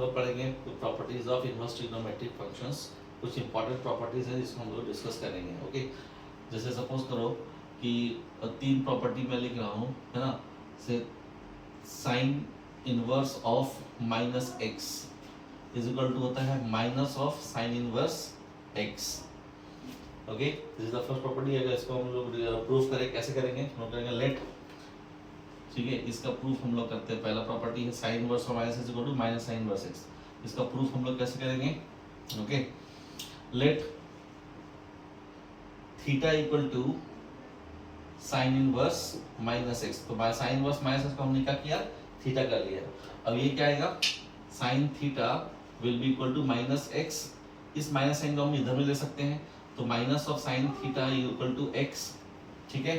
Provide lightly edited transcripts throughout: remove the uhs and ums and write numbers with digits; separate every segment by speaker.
Speaker 1: पढ़ेंगे कुछ properties of inverse trigonometric functions, कुछ इंपॉर्टेंट प्रॉपर्टीज हैं जिसको हम लोग डिस्कस करेंगे। ओके, जैसे सपोज करो कि तीन प्रॉपर्टी मैं लिख रहा हूँ, है ना, से sine inverse of minus x is equal to होता है minus of sine inverse x. Okay, this is the first property. अगर इसको हम लोग प्रूफ करें, कैसे करेंगे, हम लोग करेंगे लेट, ठीक है, इसका प्रूफ हम लोग करते हैं। पहला प्रॉपर्टी है sine inverse of minus is equal to minus sine inverse x. इसका प्रूफ हम लोग कैसे करेंगे, okay, let theta equal to sine inverse minus x. तो by sine inverse minus x को हमने क्या किया, थीटा कर लिया। अब ये क्या आएगा, sine theta will be equal to minus x. इस माइनस साइन को हम इधर में ले सकते हैं, तो minus of sine theta equal to x, ठीक है।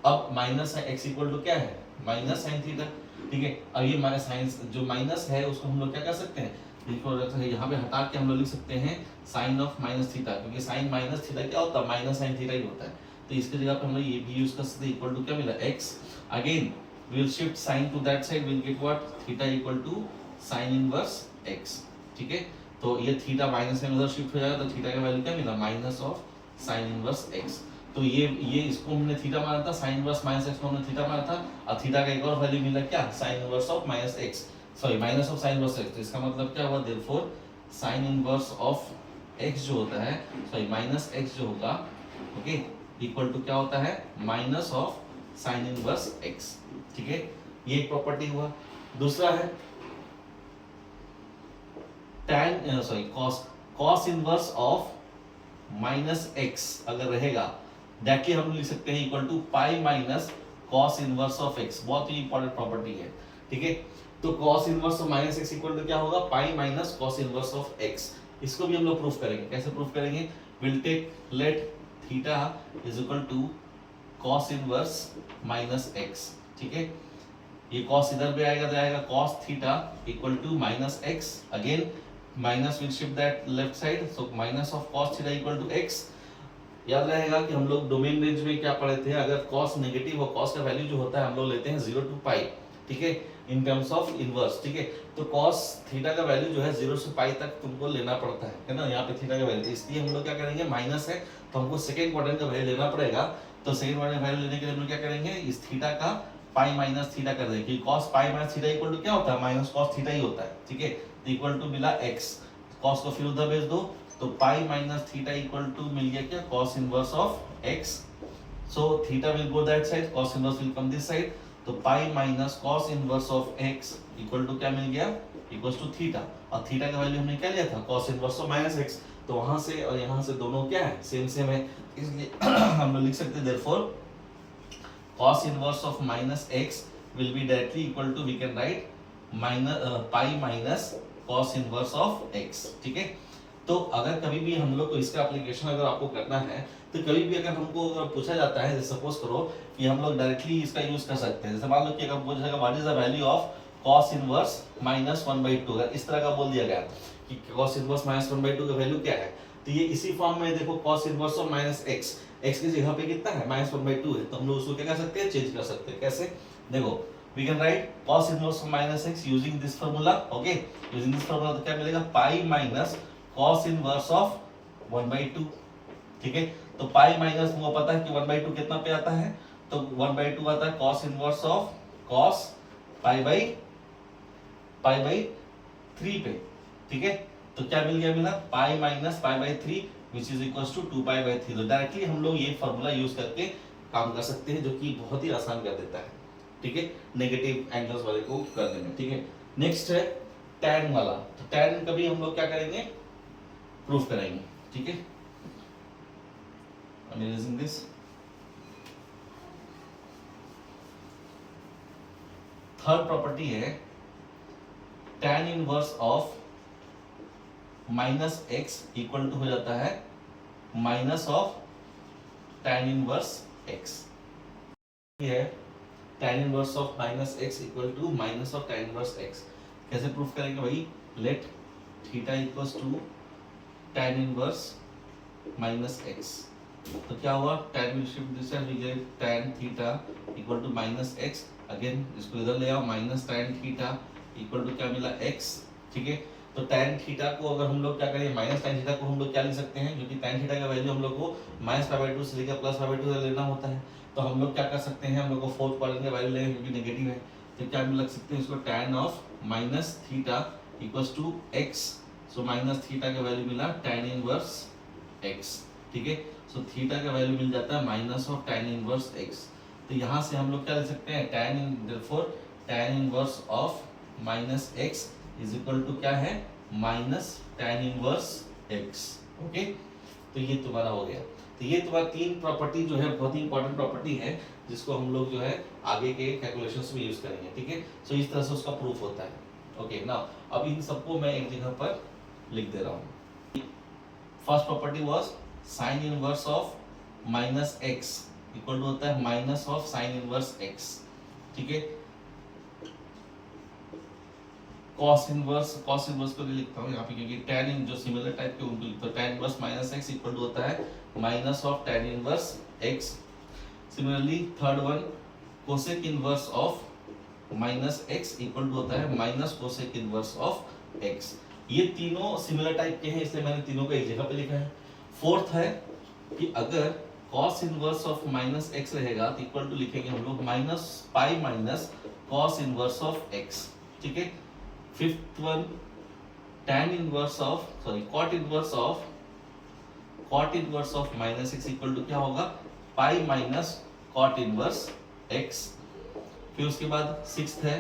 Speaker 1: अब माइनस एक्स इक्वल टू क्या है, माइनस साइन थीटा, ठीक है। अब ये माइनस साइन जो माइनस है उसको हम लोग क्या कर सकते हैं, यहाँ पे हटा के हम लोग लिख सकते हैं साइन ऑफ माइनस थीटा, क्योंकि साइन माइनस थीटा क्या होता है, माइनस साइन थीटा ही होता है। तो इसके जगह पे हम लोग ये भी यूज कर सकते हैं, इक्वल टू क्या मिला, x. Again we will shift sine to that side, will get what, theta equal to sine inverse x, ठीक है। तो ये थीटा माइनस में उधर शिफ्ट हो जाएगा, तो थीटा का वैल्यू क्या मिला, minus of sine inverse x. तो ये इसको हमने थीटा माना था, साइन इनवर्स माइनस एक्स को हमने थीटा माना था, और थीटा का एक और वैल्यू मिला क्या, sign inverse of minus x, sorry minus of sine inverse x. तो इसका मतलब क्या हुआ, therefore sign inverse of x जो होता है, सॉरी माइनस एक्स जो होगा, ओके, इक्वल टू क्या होता है, minus of sine inverse x, ठीक है। ये एक प्रॉपर्टी हुआ। दूसरा है tan sorry cos inverse of minus x अगर रहेगा, डायरेक्टली हम लिख सकते हैं equal to pi minus cos inverse of x। बहुत ही इंपॉर्टेंट प्रॉपर्टी है, ठीक है। तो cos inverse of minus x equal to क्या होगा, pi minus cos inverse of x। इसको भी हम लोग प्रूफ करेंगे। कैसे प्रूफ करेंगे, will take let theta is equal to cos inverse minus x, ठीक है। ये cos इधर भी आएगा, तो आएगा cos theta equal to minus x। Again minus will shift that left side, so minus of cos theta equal to x। याद रहेगा कि हम लोग डोमेन रेंज में क्या पढ़े थे, अगर cos नेगेटिव हो, cos का वैल्यू जो होता है हम लोग लेते हैं 0 टू पाई, ठीक है, इन टर्म्स ऑफ इनवर्स, ठीक है। तो cos थीटा का वैल्यू जो है 0 से पाई तक तुमको लेना पड़ता है ना, यहाँ पे थीटा का वैल्यू, इसलिए हम लोग क्या करेंगे, माइनस है तो हमको सेकंड क्वाड्रेंट का वैल्यू लेना पड़ेगा। तो सेकंड क्वाड्रेंट का वैल्यू लेने के लिए हम लोग क्या करेंगे, इस थीटा का पाई माइनस थीटा कर देंगे, क्योंकि cos pi minus theta equal to क्या होता है, माइनस cos थीटा ही होता है, ठीक है। तो इक्वल टू मिला x, cos को फिर उधर भेज दो, तो pi minus theta equal to मिल गया क्या, cos inverse of x। So theta will go that side, cos inverse will come this side, तो pi minus cos inverse of x equal to क्या मिल गया, इक्वल्स टू थीटा। और theta का value हमने क्या लिया था, cos inverse of minus x। तो वहां से और यहां से दोनों क्या है, सेम सेम है, इसलिए हम लोग लिख सकते हैं therefore cos inverse of minus x will be directly equal to, we can write minus pi minus cos inverse of x, ठीक है। तो अगर कभी भी हम लोग को इसका एप्लीकेशन अगर आपको करना है, तो कभी भी अगर हमको अगर पूछा जाता है, जैसे सपोज करो कि हम लोग डायरेक्टली इसका यूज कर सकते हैं, जैसे मान लो कि अगर पूछा जाएगा what is the value of cos inverse minus 1/2, अगर इस तरह का बोल दिया गया कि cos इनवर्स माइनस 1/2 का वैल्यू क्या है, तो ये इसी फॉर्म में देखो, cos inverse of minus x, x की जगह पे कितना है, माइनस 1/2 है, तो हम लोग उसको क्या कर सकते हैं, चेंज कर सकते हैं। कैसे, देखो, we can write cos inverse of minus x using this formula, okay, using this formula तो क्या मिलेगा, पाई माइनस cos inverse of 1/2, ठीक है। तो पाई माइनस तुमको पता है कि 1/2 कितना पे आता है, तो 1/2 आता है cos inverse of cos pi by 3 पे, ठीक है। तो क्या मिल गया, मिला pi minus pi by 3 which is equals to 2 pi by 3। तो डायरेक्टली हम लोग ये फॉर्मूला यूज करके काम कर सकते हैं, जो कि बहुत ही आसान कर देता है, ठीक है, नेगेटिव एंगल्स वाले को करने में, ठीक है। नेक्स्ट है tan वाला। तो tan कभी हम लोग क्या करेंगे, प्रूफ कराएंगे, ठीक है। I'm erasing this. Third property है tan inverse of minus x equal to हो जाता है minus of tan inverse x. ये है tan inverse of minus x equal to minus of tan inverse x. कैसे प्रूफ करेंगे भाई, let theta equals to tan inverse minus x. तो क्या हुआ, tan will shift this side, we get tan theta equal to minus x. Again इसको इधर ले आओ, minus tan theta equal to क्या मिला, x, ठीक है। तो tan थीटा को अगर हम लोग क्या करें, माइनस tan थीटा को हम लोग क्या लिख सकते हैं, क्योंकि tan थीटा का वैल्यू हम लोग को -π/2 से लेकर +π/2 तक लेना होता है। तो हम लोग क्या कर सकते हैं, हम लोग को फोर्थ क्वाड्रेंट का वैल्यू लेंगे क्योंकि नेगेटिव है, तो क्या हम लग सकते हैं इसको tan of minus theta equals to x। So minus theta का वैल्यू मिला tan इनवर्स x, ठीक है। सो थीटा का वैल्यू मिल जाता है minus of tan inverse x। तो यहाँ से हम लोग क्या लिख सकते हैं, tan inverse of minus x is equal to क्या है, minus tan inverse x। Okay, तो ये तुम्हारा हो गया। तो ये तुम्हारा तीन प्रॉपर्टी जो है बहुत ही इंपॉर्टेंट प्रॉपर्टी है, जिसको हम लोग जो है आगे के कैलकुलेशंस में यूज करेंगे, ठीक है। सो इस तरह से उसका प्रूफ होता है। ओके, नाउ अब इन सबको मैं एक जगह पर लिख दे रहा हूँ। First property was sine inverse of minus x equal to होता है minus of sine inverse x, ठीक है। कॉस इनवर्स को लिखता हूँ यहाँ पे, क्योंकि tan इन जो सिमिलर टाइप के उनको लिखता हूँ, tan inverse minus x equal to होता है minus of tan inverse x. Similarly third one cosec inverse of minus x equal to होता है minus cosec inverse of x. ये तीनों सिमिलर टाइप के हैं, इसलिए मैंने तीनों को एक जगह पे लिखा है। फोर्थ है कि अगर cos inverse of minus x रहेगा तो इक्वल टू लिखेंगे हम लोग minus pi minus cos inverse of x, ठीक है। Fifth one tan inverse of cot inverse of minus x equal to क्या होगा, pi minus cot inverse x. फिर उसके बाद सिक्स्थ है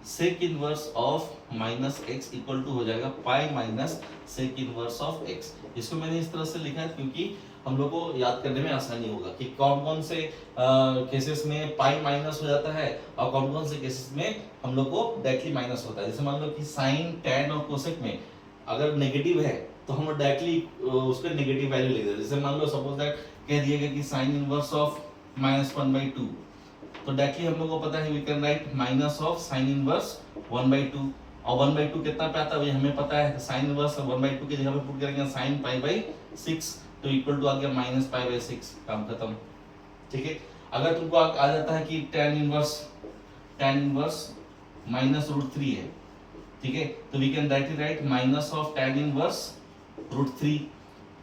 Speaker 1: sec inverse of minus x equal to हो जाएगा pi minus sec inverse of x. इसको मैंने इस तरह से लिखा है क्योंकि हम लोग को याद करने में आसानी होगा कि कौन कौन से केसेस में पाई माइनस हो जाता है और कौन कौन से केसेस में हम लोग को डायरेक्टली माइनस होता है। जैसे मान लो कि साइन tan और कोसेक में अगर नेगेटिव है तो हम डायरेक्टली उसका नेगेटिव वैल्यू ले देते हैं। जैसे मान लो सपोज दैट कह दिएगा कि साइन इनवर्स ऑफ -1/2, तो डायरेक्टली हम लोग को पता है we can write minus of sine inverse 1/2, और 1/2 कितना पे आता है वही हमें पता है। साइन इनवर्स 1/2 की जगह पे पुट करेंगे साइन π/6, तो इक्वल टू आ गया माइनस π/6, काम खत्म, ठीक है। अगर तुमको आ जाता है कि tan इनवर्स -√3 है, ठीक है, तो we can write minus of tan inverse √3,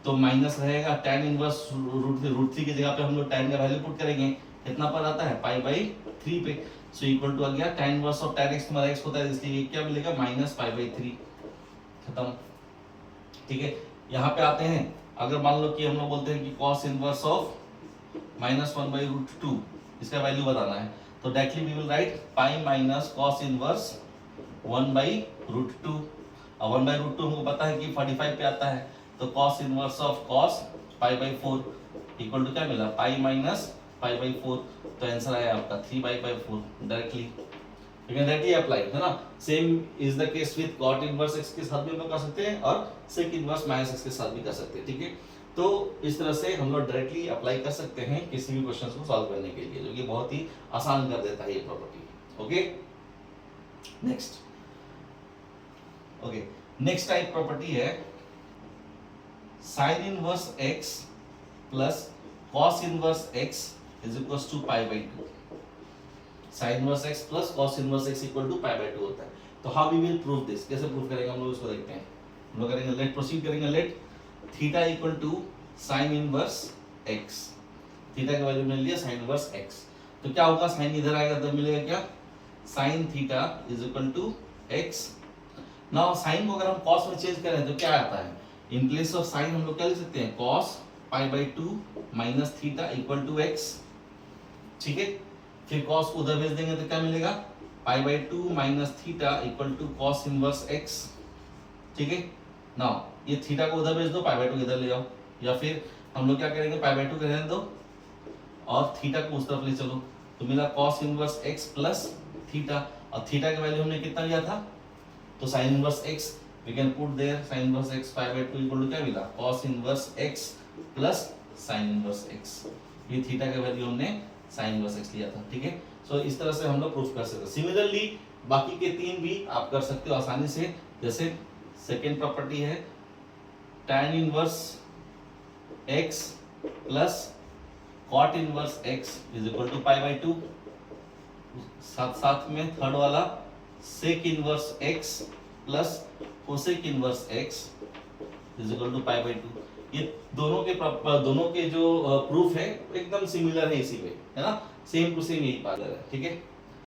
Speaker 1: तो माइनस रहेगा tan इनवर्स √3 की जगह पे हम लोग tan का वैल्यू पुट करेंगे, कितना पर आता है π/3 पे। सो इक्वल टू आ गया tan inverse of tan x, तुम्हारा x होता है इसलिए क्या मिलेगा -π/3, खत्म, ठीक है। यहाँ पे आते हैं, अगर मान लो कि हम लोग बोलते हैं कि cos इनवर्स ऑफ -1/√2 इसका वैल्यू बताना है, तो directly we will write pi minus cos inverse 1/√2, और 1/√2 हमको पता है कि 45 पे आता है, तो cos inverse of cos π/4 equal to क्या मिला पाई माइनस π/4, तो आंसर आया आपका 3π/4 directly. You can directly apply, है ना। Same is the case with cot inverse x के साथ भी हम लोग कर सकते हैं और sec इनवर्स माइनस x के साथ भी कर सकते हैं, ठीक है। तो इस तरह से हम लोग डायरेक्टली अप्लाई कर सकते हैं किसी भी क्वेश्चन को सॉल्व करने के लिए, जो कि बहुत ही आसान कर देता है ये property. Okay, next type property है sin inverse x plus cos inverse x is equal to π/2। sin inverse x plus cos inverse x equal to π/2 होता है। तो how we will prove this, कैसे प्रूव करेंगे हम लोग इसको देखते हैं। हम लोग करेंगे लेट प्रोसीड करेंगे, let theta equal to sin inverse x, theta का वैल्यू मिल लिया sin इनवर्स x, तो क्या होगा sin इधर आएगा तो मिलेगा क्या sin theta is equal to x। Now sin को अगर हम cos में चेंज करें तो क्या आता है, इन प्लेस ऑफ sin हम लोग क्या लिख सकते हैं cos π/2 minus theta equal to x, ठीक है। फिर cos को उधर भेज देंगे तो क्या मिलेगा π/2 minus theta equal to cos inverse x, ठीक है। नाउ ये थीटा को उधर भेज दो, π/2 इधर ले आओ, या फिर हम लोग क्या करेंगे π/2 के रहने दो और थीटा को उस तरफ ले चलो, तो मिला cos inverse x plus theta, और थीटा का वैल्यू हमने कितना लिया था, तो sin inverse x, we can put there sin inverse x π/2 equal to क्या मिला cos inverse x plus sin inverse x, ये थीटा का वैल्यू हमने sin इनवर्स x लिया था, ठीक है। सो इस तरह से हम लोग प्रूफ कर सकते हैं। सिमिलरली बाकी के तीन भी आप कर सकते हो आसानी से। जैसे सेकेंड प्रॉपर्टी है tan inverse x plus cot inverse x is equal to π/2, साथ में थर्ड वाला sec inverse x plus cosec inverse x is equal to pi by two. ये दोनों के जो प्रूफ है एकदम सिमिलर है इसी में, है ना, सेम टू सेम यही पार्लर है, ठीक है।